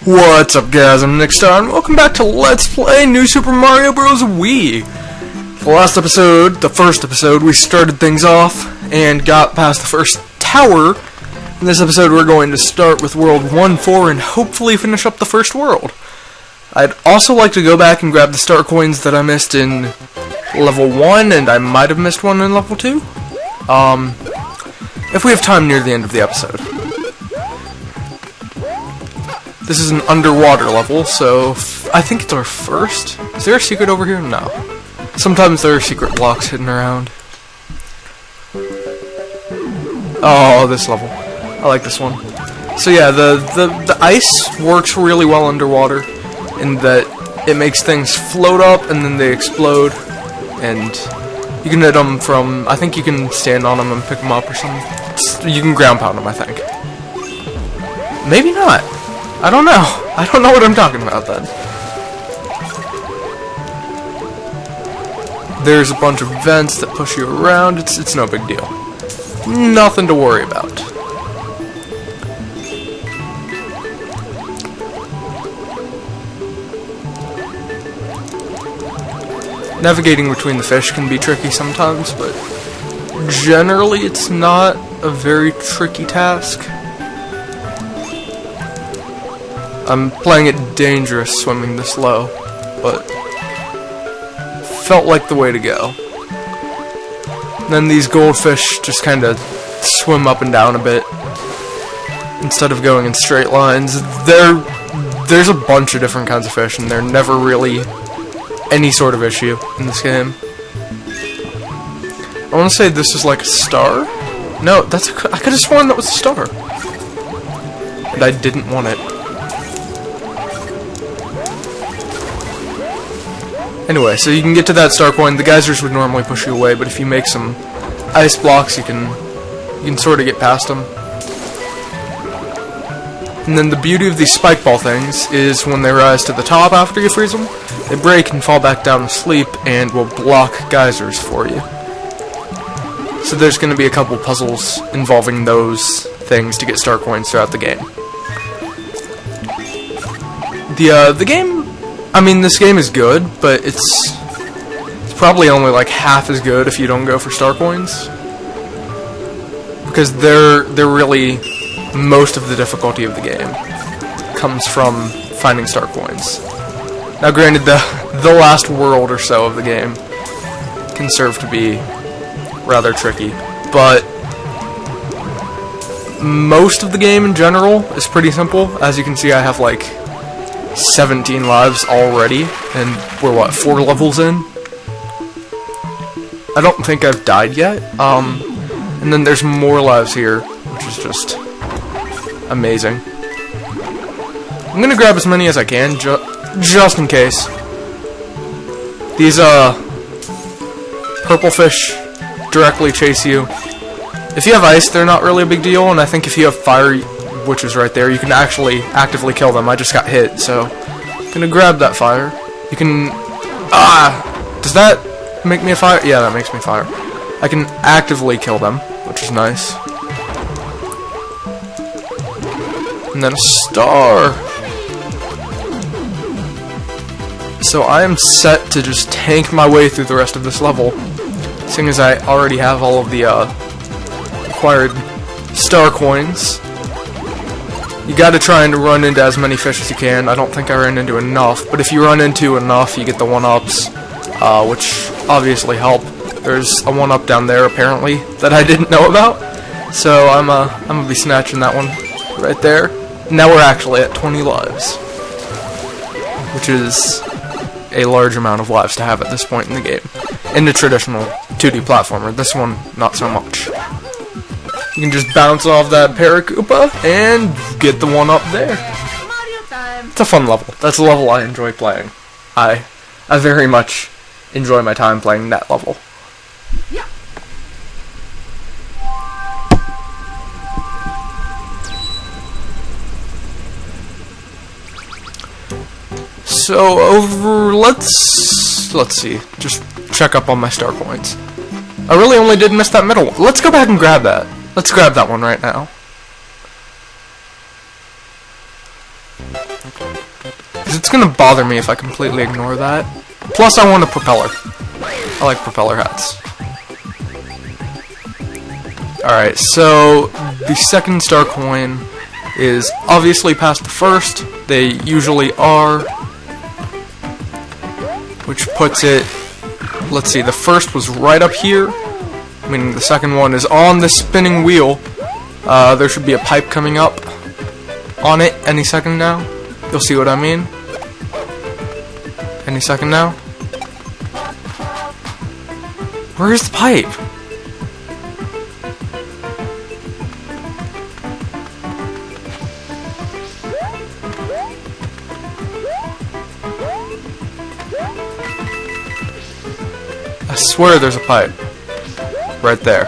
What's up, guys? I'm Nick Star, and welcome back to Let's Play New Super Mario Bros. Wii. The last episode, the first episode, we started things off and got past the first tower. In this episode, we're going to start with World 1-4 and hopefully finish up the first world. I'd also like to go back and grab the star coins that I missed in Level 1, and I might have missed one in Level 2. If we have time near the end of the episode. This is an underwater level, so I think it's our first. Is there a secret over here? No. Sometimes there are secret blocks hidden around. Oh, this level. I like this one. So yeah, the ice works really well underwater in that it makes things float up and then they explode, and you can hit them from, I think you can stand on them and pick them up or something. You can ground pound them, I think. Maybe not. I don't know. I don't know what I'm talking about then. There's a bunch of vents that push you around. It's no big deal. Nothing to worry about. Navigating between the fish can be tricky sometimes, but generally it's not a very tricky task. I'm playing it dangerous swimming this low, but felt like the way to go. Then these goldfish just kind of swim up and down a bit instead of going in straight lines. There's a bunch of different kinds of fish, and they're never really any sort of issue in this game. I want to say this is like a star. No, I could have sworn that was a star, and I didn't want it. Anyway, so you can get to that star coin. The geysers would normally push you away, but if you make some ice blocks, you can sort of get past them. And then the beauty of these spike ball things is when they rise to the top after you freeze them, they break and fall back down to sleep and will block geysers for you. So there's going to be a couple puzzles involving those things to get star coins throughout the game. The game, I mean, this game is good, but it's probably only like half as good if you don't go for star coins, because they're really most of the difficulty of the game comes from finding star coins. Now, granted, the last world or so of the game can serve to be rather tricky, but most of the game in general is pretty simple. As you can see, I have like 17 lives already, and we're what, 4 levels in? I don't think I've died yet. And then there's more lives here, which is just amazing. I'm gonna grab as many as I can, just in case. These purple fish directly chase you. If you have ice, they're not really a big deal, and I think if you have fire, which is right there, you can actually actively kill them. I just got hit, so I'm gonna grab that fire. You can... does that make me a fire? Yeah, that makes me fire. I can actively kill them, which is nice. And then a star. So I am set to just tank my way through the rest of this level, seeing as I already have all of the required star coins. You gotta try and run into as many fish as you can. I don't think I ran into enough, but if you run into enough, you get the 1-ups, which obviously help. There's a 1-up down there, apparently, that I didn't know about, so I'm gonna be snatching that one right there. Now we're actually at 20 lives, which is a large amount of lives to have at this point in the game. In the traditional 2D platformer, this one, not so much. You can just bounce off that Paracoopa and get the 1-up there. Mario time. It's a fun level. That's a level I enjoy playing. I very much enjoy my time playing that level. Yeah. So let's see. Just check up on my star coins. I really only did miss that middle one. Let's go back and grab that. Let's grab that one right now. Because it's gonna bother me if I completely ignore that. Plus, I want a propeller. I like propeller hats. Alright, so the second star coin is obviously past the first. They usually are. Which puts it... Let's see, the first was right up here. Meaning the second one is on the spinning wheel. There should be a pipe coming up on it any second now. You'll see what I mean. Any second now. Where is the pipe? I swear there's a pipe. Right there.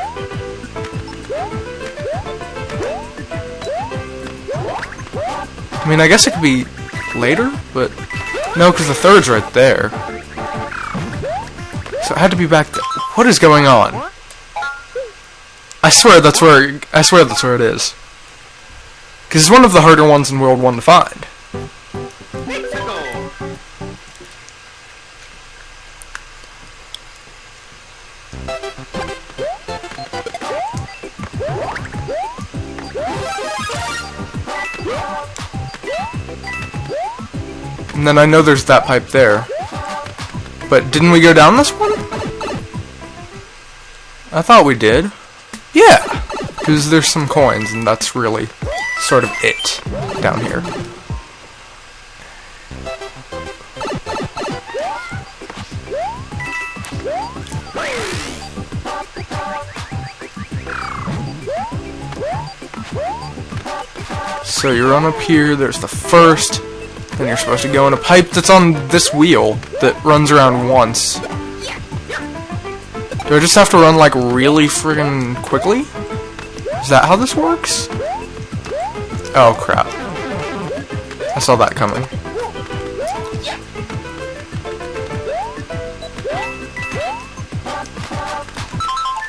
I mean, I guess it could be later, but no, because the third's right there. So it had to be back there. What is going on? I swear that's where it is. Because it's one of the harder ones in World 1 to find. And then I know there's that pipe there. But didn't we go down this one? I thought we did. Yeah! Because there's some coins, and that's really sort of it down here. So you run up here, there's the first. Then you're supposed to go in a pipe that's on this wheel that runs around once. Do I just have to run like really friggin' quickly? Is that how this works? Oh crap. I saw that coming.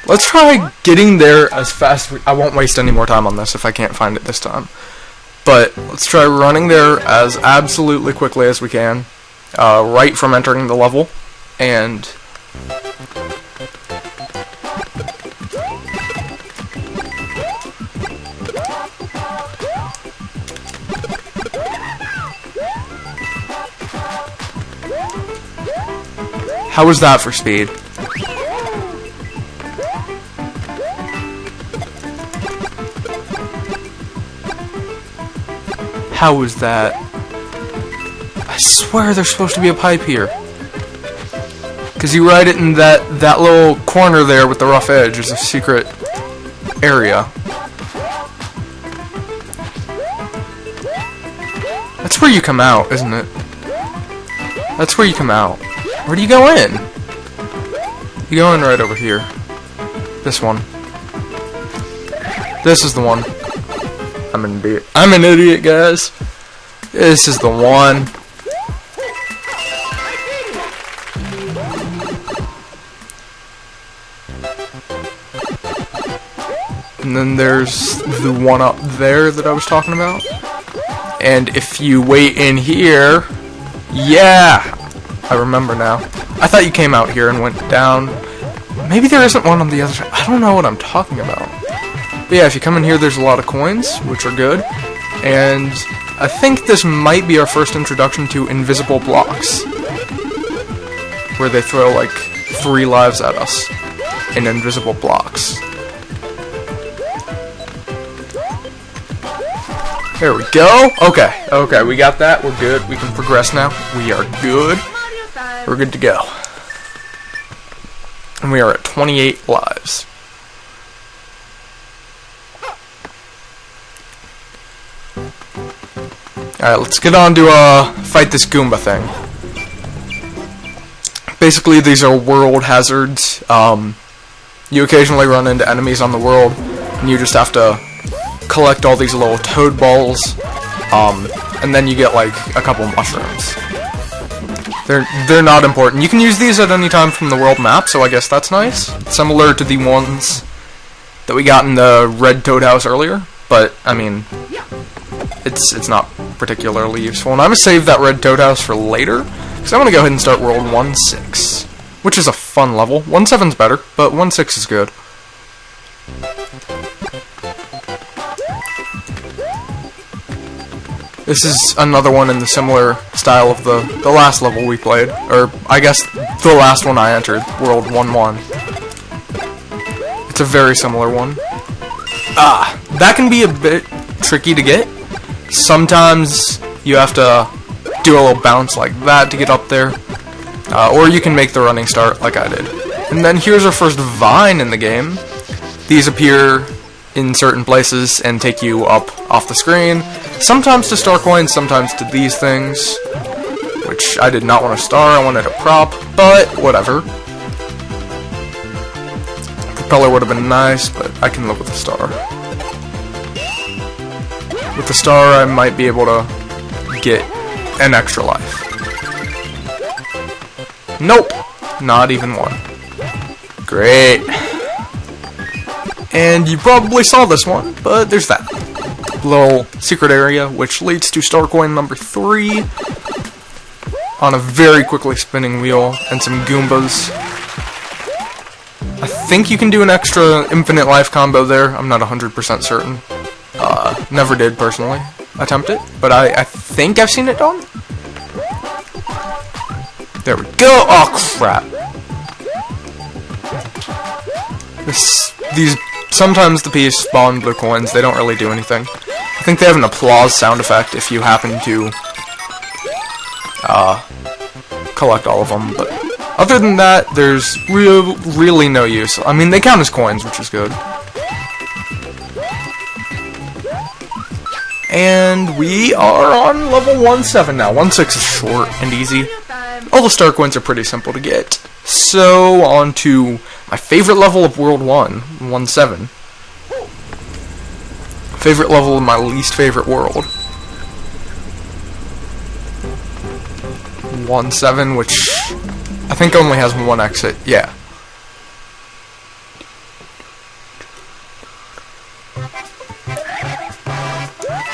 Let's try getting there as fast as I won't waste any more time on this if I can't find it this time. But let's try running there as absolutely quickly as we can, right from entering the level, and how was that for speed? How was that? I swear there's supposed to be a pipe here. Because you ride it in that little corner there with the rough edge. There's a secret area. That's where you come out, isn't it? That's where you come out. Where do you go in? You go in right over here. This one. This is the one. I'm an idiot. I'm an idiot, guys. This is the one. And then there's the one up there that I was talking about. And if you wait in here... Yeah! I remember now. I thought you came out here and went down. Maybe there isn't one on the other side. I don't know what I'm talking about. But yeah, if you come in here, there's a lot of coins, which are good. And I think this might be our first introduction to invisible blocks. Where they throw, like, 3 lives at us in invisible blocks. There we go. Okay, okay, we got that. We're good. We can progress now. We are good. We're good to go. And we are at 28 lives. Alright, let's get on to fight this Goomba thing. Basically, these are world hazards. You occasionally run into enemies on the world, and you just have to collect all these little toad balls, and then you get like a couple mushrooms. They're not important. You can use these at any time from the world map, so I guess that's nice. Similar to the ones that we got in the Red Toad House earlier, but I mean, it's not particularly useful. And I'm going to save that red toad house for later, because I'm going to go ahead and start World 1-6, which is a fun level. 1-7's better, but 1-6 is good. This is another one in the similar style of the last level we played, or I guess the last one I entered, World 1-1. It's a very similar one. That can be a bit tricky to get. Sometimes you have to do a little bounce like that to get up there, or you can make the running start like I did. And then here's our first vine in the game. These appear in certain places and take you up off the screen, sometimes to star coins, sometimes to these things, which I did not want a star, I wanted a prop, but whatever. Propeller would have been nice, but I can live with a star. With the star, I might be able to get an extra life. Nope, not even one. Great. And you probably saw this one, but there's that little secret area, which leads to star coin number 3 on a very quickly spinning wheel and some Goombas. I think you can do an extra infinite life combo there. I'm not 100% certain. Never did personally attempt it, but I think I've seen it done. There we go. Oh crap! Sometimes the P's spawn blue coins. They don't really do anything. I think they have an applause sound effect if you happen to collect all of them, but other than that, there's really no use. I mean, they count as coins, which is good. And we are on level 1-7 now. 1-6 is short and easy. All the star coins are pretty simple to get. So, on to my favorite level of World 1-7. Favorite level of my least favorite world. 1-7, which I think only has one exit. Yeah.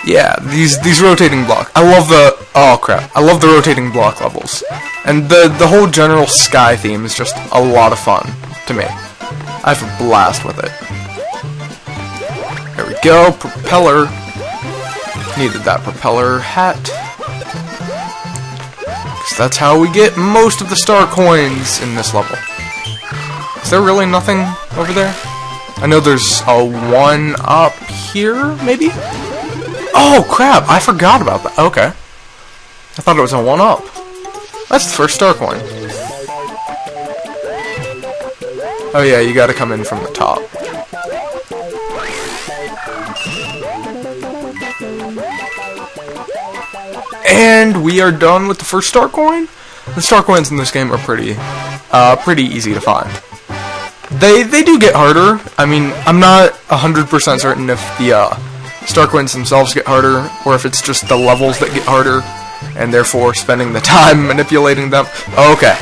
Yeah, these rotating block. I love the I love the rotating block levels. And the whole general sky theme is just a lot of fun to me. I have a blast with it. There we go, propeller. Needed that propeller hat. Because that's how we get most of the star coins in this level. Is there really nothing over there? I know there's a one up here, maybe? Oh crap, I forgot about that. Okay. I thought it was a one up. That's the first star coin. Oh yeah, you gotta come in from the top. And we are done with the first star coin. The star coins in this game are pretty easy to find. They do get harder. I mean, I'm not 100% certain if the star coins themselves get harder, or if it's just the levels that get harder, and therefore spending the time manipulating them. Okay,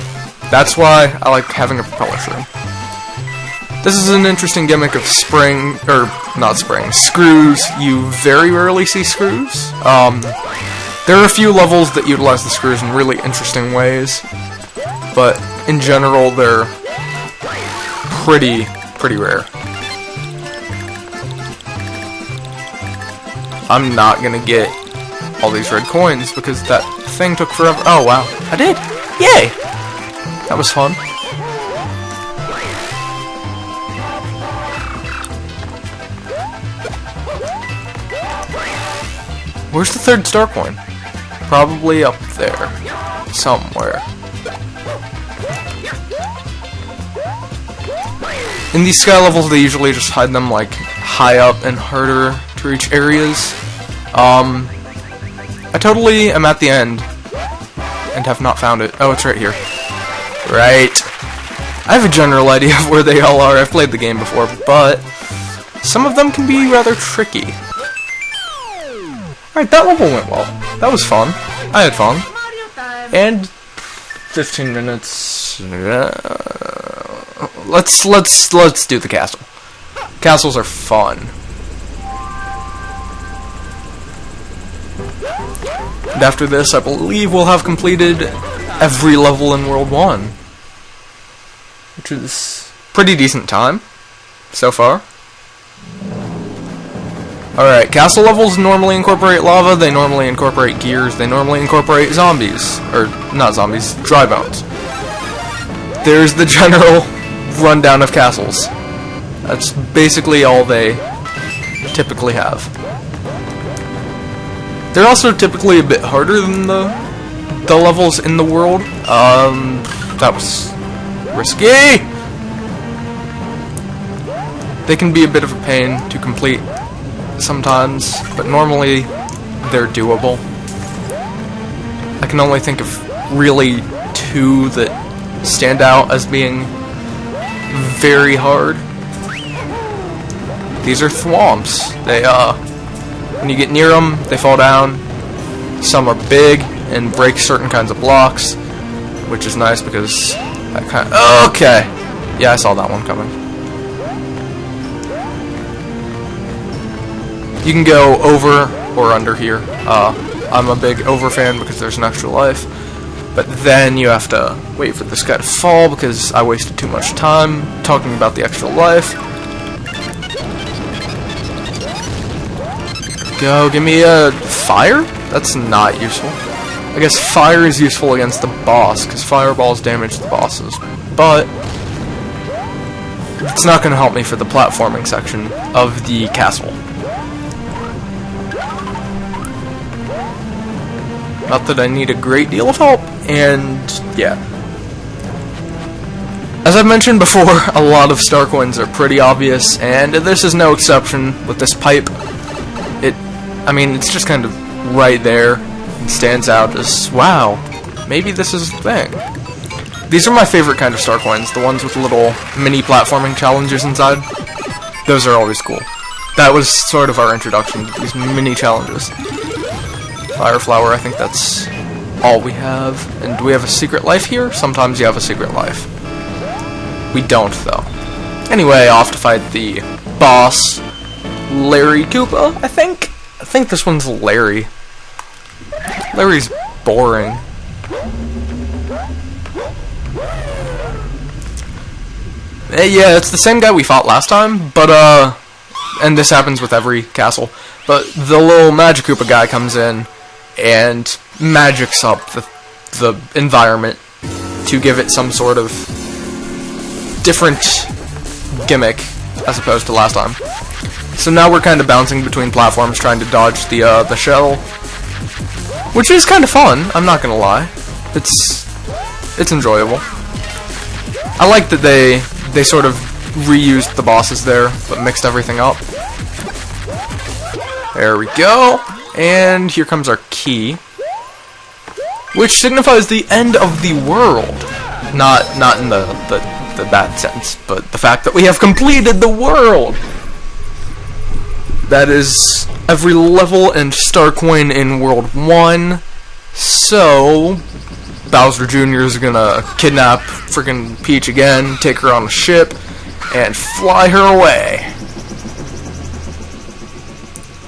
that's why I like having a propeller shroom. This is an interesting gimmick of spring, or not spring, screws. You very rarely see screws. There are a few levels that utilize the screws in really interesting ways, but in general they're pretty rare. I'm not gonna get all these red coins because that thing took forever. Oh wow, I did! Yay! That was fun. Where's the third star coin? Probably up there. Somewhere. In these sky levels, they usually just hide them like high up and harder to reach areas. I totally am at the end and have not found it. Oh, it's right here. Right. I have a general idea of where they all are. I've played the game before, but some of them can be rather tricky. Alright, that level went well. That was fun. I had fun. And 15 minutes. Let's do the castle. Castles are fun. And after this, I believe we'll have completed every level in World 1. Which is pretty decent time so far. Alright, castle levels normally incorporate lava, they normally incorporate gears, they normally incorporate zombies. Or, not zombies, dry bones. There's the general rundown of castles. That's basically all they typically have. They're also typically a bit harder than the levels in the world. That was risky! They can be a bit of a pain to complete sometimes, but normally they're doable. I can only think of really 2 that stand out as being very hard. These are thwomps. They, when you get near them, they fall down. Some are big and break certain kinds of blocks, which is nice because that kind of... Okay! Yeah, I saw that one coming. You can go over or under here. I'm a big over fan because there's an extra life. But then you have to wait for this guy to fall because I wasted too much time talking about the extra life. Go, give me a fire? That's not useful. I guess fire is useful against the boss because fireballs damage the bosses. But it's not going to help me for the platforming section of the castle. Not that I need a great deal of help, and yeah. As I've mentioned before, a lot of star coins are pretty obvious, and this is no exception with this pipe. I mean, it's just kind of right there, and stands out as, wow, maybe this is the thing. These are my favorite kind of star coins, the ones with little mini platforming challenges inside. Those are always cool. That was sort of our introduction to these mini challenges. Fire flower, I think that's all we have. And do we have a secret life here? Sometimes you have a secret life. We don't, though. Anyway, off to fight the boss, Larry Koopa, I think? I think this one's Larry. Larry's boring. Yeah, it's the same guy we fought last time, but, and this happens with every castle, but the little Magic Koopa guy comes in and magics up the environment to give it some sort of different gimmick as opposed to last time. So now we're kind of bouncing between platforms trying to dodge the shell, which is kind of fun, I'm not gonna lie. It's enjoyable. I like that they sort of reused the bosses there, but mixed everything up. There we go. And here comes our key, which signifies the end of the world. Not in the bad sense, but the fact that we have completed the world. That is every level and star coin in World 1. So Bowser Jr. is gonna kidnap freaking Peach again, take her on a ship, and fly her away.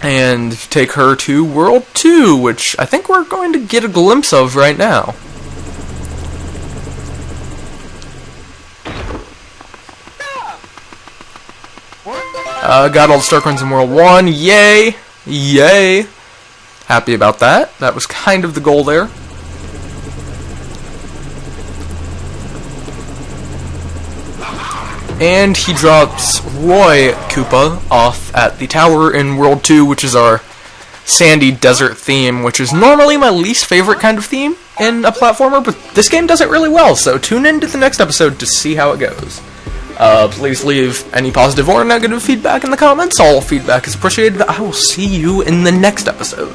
And take her to World 2, which I think we're going to get a glimpse of right now. Got all the star coins in World 1, yay! Yay! Happy about that. That was kind of the goal there. And he drops Roy Koopa off at the tower in World 2, which is our sandy desert theme, which is normally my least favorite kind of theme in a platformer, but this game does it really well, so tune in to the next episode to see how it goes. Please leave any positive or negative feedback in the comments. All feedback is appreciated. I will see you in the next episode.